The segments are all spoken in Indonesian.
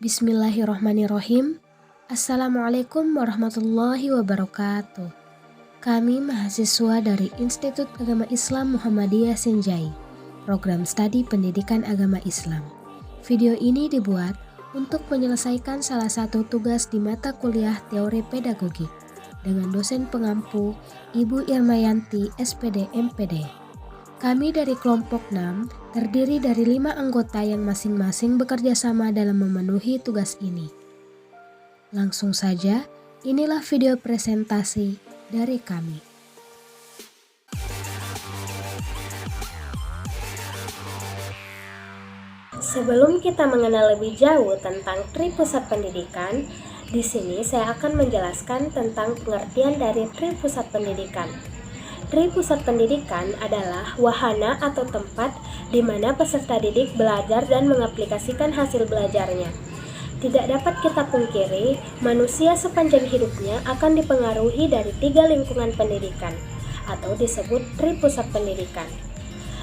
Bismillahirrahmanirrahim. Assalamualaikum warahmatullahi wabarakatuh. Kami mahasiswa dari Institut Agama Islam Muhammadiyah Senjai, Program Studi Pendidikan Agama Islam. Video ini dibuat untuk menyelesaikan salah satu tugas di mata kuliah Teori Pedagogik dengan dosen pengampu Ibu Irmayanti SPD MPD. Kami dari kelompok 6 terdiri dari 5 anggota yang masing-masing bekerja sama dalam memenuhi tugas ini. Langsung saja, inilah video presentasi dari kami. Sebelum kita mengenal lebih jauh tentang Tri Pusat Pendidikan, di sini saya akan menjelaskan tentang pengertian dari Tri Pusat Pendidikan. Tri Pusat Pendidikan adalah wahana atau tempat di mana peserta didik belajar dan mengaplikasikan hasil belajarnya. Tidak dapat kita pungkiri, manusia sepanjang hidupnya akan dipengaruhi dari 3 lingkungan pendidikan, atau disebut Tri Pusat Pendidikan.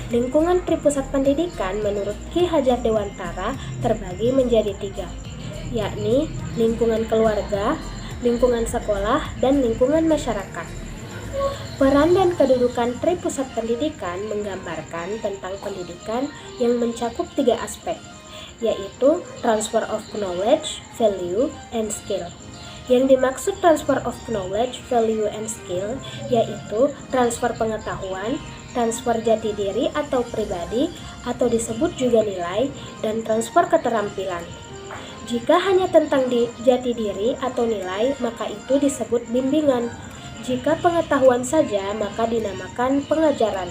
Lingkungan Tri Pusat Pendidikan menurut Ki Hajar Dewantara terbagi menjadi 3, yakni lingkungan keluarga, lingkungan sekolah, dan lingkungan masyarakat. Peran dan kedudukan Tri Pusat Pendidikan menggambarkan tentang pendidikan yang mencakup 3 aspek, yaitu transfer of knowledge, value, and skill. Yang dimaksud transfer of knowledge, value, and skill yaitu transfer pengetahuan, transfer jati diri atau pribadi, atau disebut juga nilai, dan transfer keterampilan. Jika hanya tentang jati diri atau nilai, maka itu disebut bimbingan. Jika pengetahuan saja, maka dinamakan pengajaran.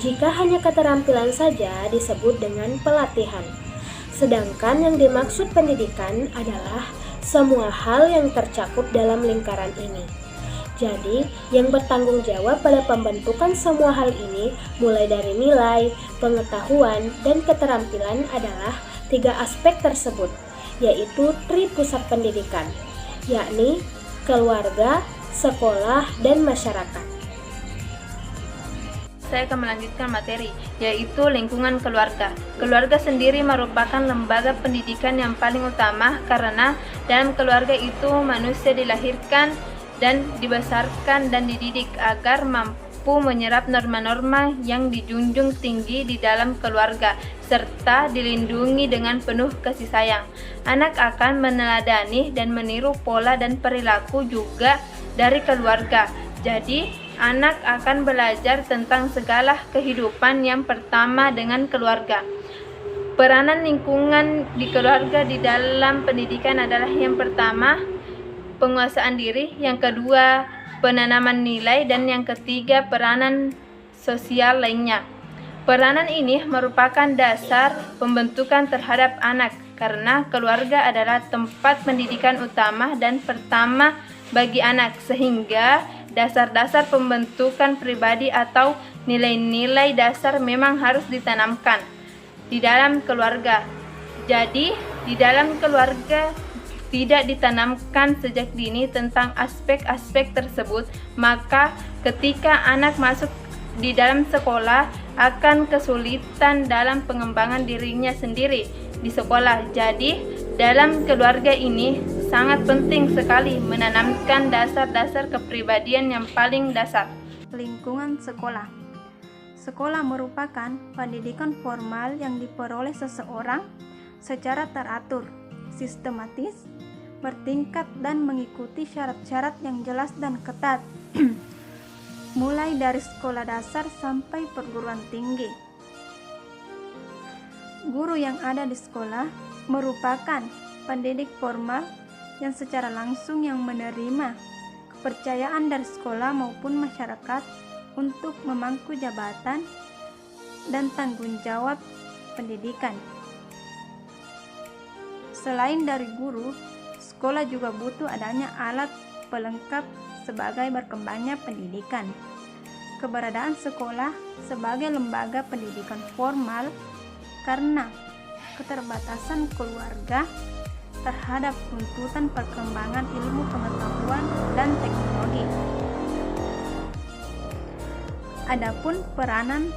Jika hanya keterampilan saja, disebut dengan pelatihan. Sedangkan yang dimaksud pendidikan adalah semua hal yang tercakup dalam lingkaran ini. Jadi, yang bertanggung jawab pada pembentukan semua hal ini, mulai dari nilai, pengetahuan, dan keterampilan adalah 3 aspek tersebut, yaitu Tri Pusat Pendidikan, yakni keluarga, sekolah, dan masyarakat. Saya akan melanjutkan materi, yaitu lingkungan keluarga. Keluarga sendiri merupakan lembaga pendidikan yang paling utama karena dalam keluarga itu manusia dilahirkan dan dibesarkan dan dididik agar mampu menyerap norma-norma yang dijunjung tinggi di dalam keluarga, serta dilindungi dengan penuh kasih sayang. Anak akan meneladani dan meniru pola dan perilaku juga dari keluarga. Jadi, anak akan belajar tentang segala kehidupan yang pertama dengan keluarga. Peranan lingkungan di keluarga di dalam pendidikan adalah yang pertama, penguasaan diri, yang kedua, penanaman nilai, dan yang ketiga, peranan sosial lainnya. Peranan ini merupakan dasar pembentukan terhadap anak karena keluarga adalah tempat pendidikan utama dan pertama bagi anak, sehingga dasar-dasar pembentukan pribadi atau nilai-nilai dasar memang harus ditanamkan di dalam keluarga. Jadi, di dalam keluarga tidak ditanamkan sejak dini tentang aspek-aspek tersebut, maka ketika anak masuk di dalam sekolah akan kesulitan dalam pengembangan dirinya sendiri di sekolah. Jadi, dalam keluarga ini sangat penting sekali menanamkan dasar-dasar kepribadian yang paling dasar. Lingkungan sekolah. Sekolah merupakan pendidikan formal yang diperoleh seseorang secara teratur, sistematis, bertingkat, dan mengikuti syarat-syarat yang jelas dan ketat, mulai dari sekolah dasar sampai perguruan tinggi. Guru yang ada di sekolah merupakan pendidik formal yang secara langsung yang menerima kepercayaan dari sekolah maupun masyarakat untuk memangku jabatan dan tanggung jawab pendidikan. Selain dari guru, sekolah juga butuh adanya alat pelengkap sebagai berkembangnya pendidikan. Keberadaan sekolah sebagai lembaga pendidikan formal karena keterbatasan keluarga terhadap tuntutan perkembangan ilmu pengetahuan dan teknologi. Adapun peranan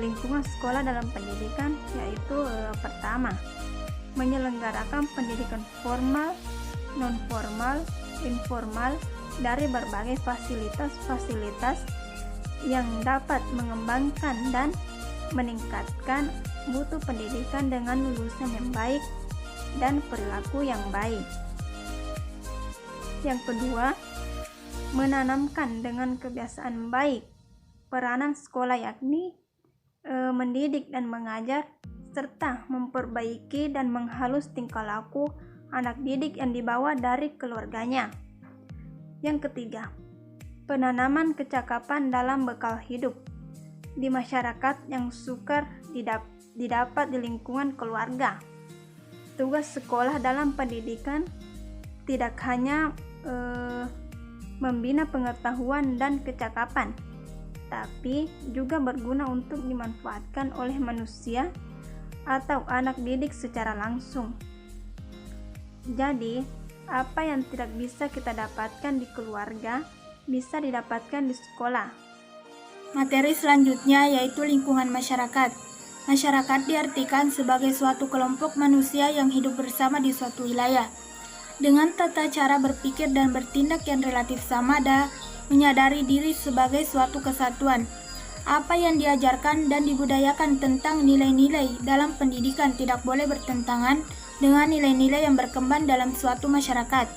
lingkungan sekolah dalam pendidikan yaitu pertama, menyelenggarakan pendidikan formal, non-formal, informal dari berbagai fasilitas-fasilitas yang dapat mengembangkan dan meningkatkan mutu pendidikan dengan lulusan yang baik dan perilaku yang baik. Yang kedua, menanamkan dengan kebiasaan baik peranan sekolah, yakni mendidik dan mengajar serta memperbaiki dan menghalus tingkah laku anak didik yang dibawa dari keluarganya. Yang ketiga, penanaman kecakapan dalam bekal hidup di masyarakat yang sukar didapat di lingkungan keluarga. Tugas sekolah dalam pendidikan tidak hanya membina pengetahuan dan kecakapan, tapi juga berguna untuk dimanfaatkan oleh manusia atau anak didik secara langsung. Jadi, apa yang tidak bisa kita dapatkan di keluarga bisa didapatkan di sekolah. Materi selanjutnya yaitu lingkungan masyarakat. Masyarakat diartikan sebagai suatu kelompok manusia yang hidup bersama di suatu wilayah, dengan tata cara berpikir dan bertindak yang relatif sama dan menyadari diri sebagai suatu kesatuan. Apa yang diajarkan dan dibudayakan tentang nilai-nilai dalam pendidikan tidak boleh bertentangan dengan nilai-nilai yang berkembang dalam suatu masyarakat.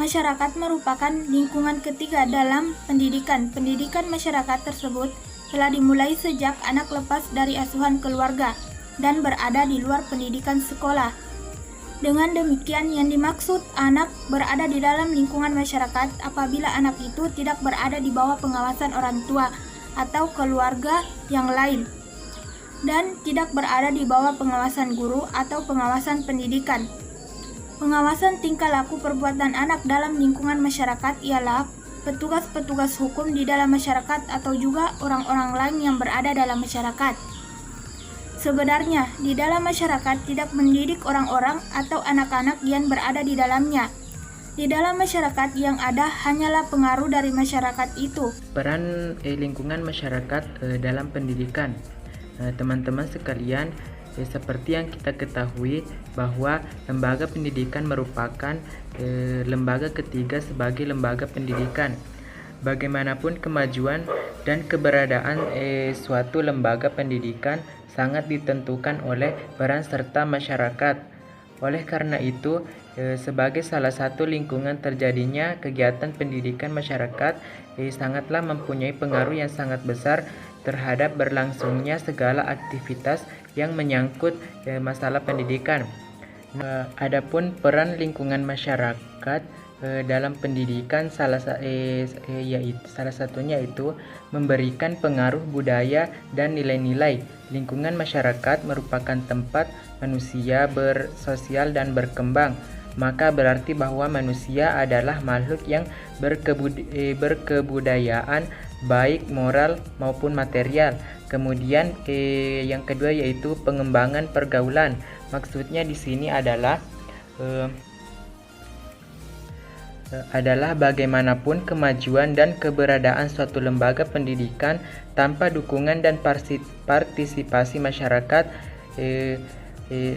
Masyarakat merupakan lingkungan ketiga dalam pendidikan. Pendidikan masyarakat tersebut telah dimulai sejak anak lepas dari asuhan keluarga dan berada di luar pendidikan sekolah. Dengan demikian, yang dimaksud anak berada di dalam lingkungan masyarakat apabila anak itu tidak berada di bawah pengawasan orang tua atau keluarga yang lain, dan tidak berada di bawah pengawasan guru atau pengawasan pendidikan. Pengawasan tingkah laku perbuatan anak dalam lingkungan masyarakat ialah petugas-petugas hukum di dalam masyarakat atau juga orang-orang lain yang berada dalam masyarakat. Sebenarnya, di dalam masyarakat tidak mendidik orang-orang atau anak-anak yang berada di dalamnya. Di dalam masyarakat yang ada hanyalah pengaruh dari masyarakat itu. Peran lingkungan masyarakat dalam pendidikan. Teman-teman sekalian, seperti yang kita ketahui bahwa lembaga pendidikan merupakan lembaga ketiga sebagai lembaga pendidikan. Bagaimanapun kemajuan dan keberadaan suatu lembaga pendidikan sangat ditentukan oleh peran serta masyarakat. Oleh karena itu, sebagai salah satu lingkungan terjadinya kegiatan pendidikan masyarakat sangatlah mempunyai pengaruh yang sangat besar terhadap berlangsungnya segala aktivitas yang menyangkut masalah pendidikan. Adapun peran lingkungan masyarakat dalam pendidikan salah satunya itu memberikan pengaruh budaya dan nilai-nilai. Lingkungan masyarakat merupakan tempat manusia bersosial dan berkembang. Maka berarti bahwa manusia adalah makhluk yang berkebudayaan baik moral maupun material. Kemudian yang kedua yaitu pengembangan pergaulan. Maksudnya di sini adalah bagaimanapun kemajuan dan keberadaan suatu lembaga pendidikan tanpa dukungan dan partisipasi masyarakat,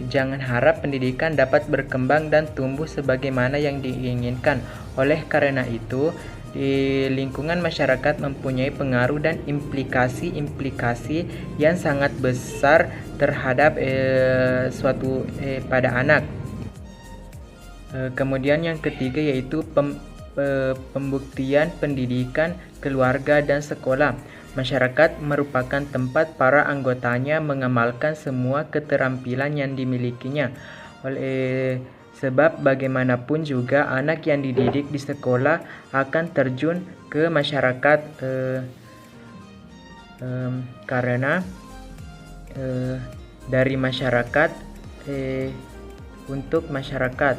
jangan harap pendidikan dapat berkembang dan tumbuh sebagaimana yang diinginkan. Oleh karena itu, di lingkungan masyarakat mempunyai pengaruh dan implikasi yang sangat besar terhadap pada anak. Kemudian yang ketiga yaitu pembuktian pendidikan keluarga dan sekolah. Masyarakat merupakan tempat para anggotanya mengamalkan semua keterampilan yang dimilikinya. Sebab bagaimanapun juga anak yang dididik di sekolah akan terjun ke masyarakat karena dari masyarakat untuk masyarakat.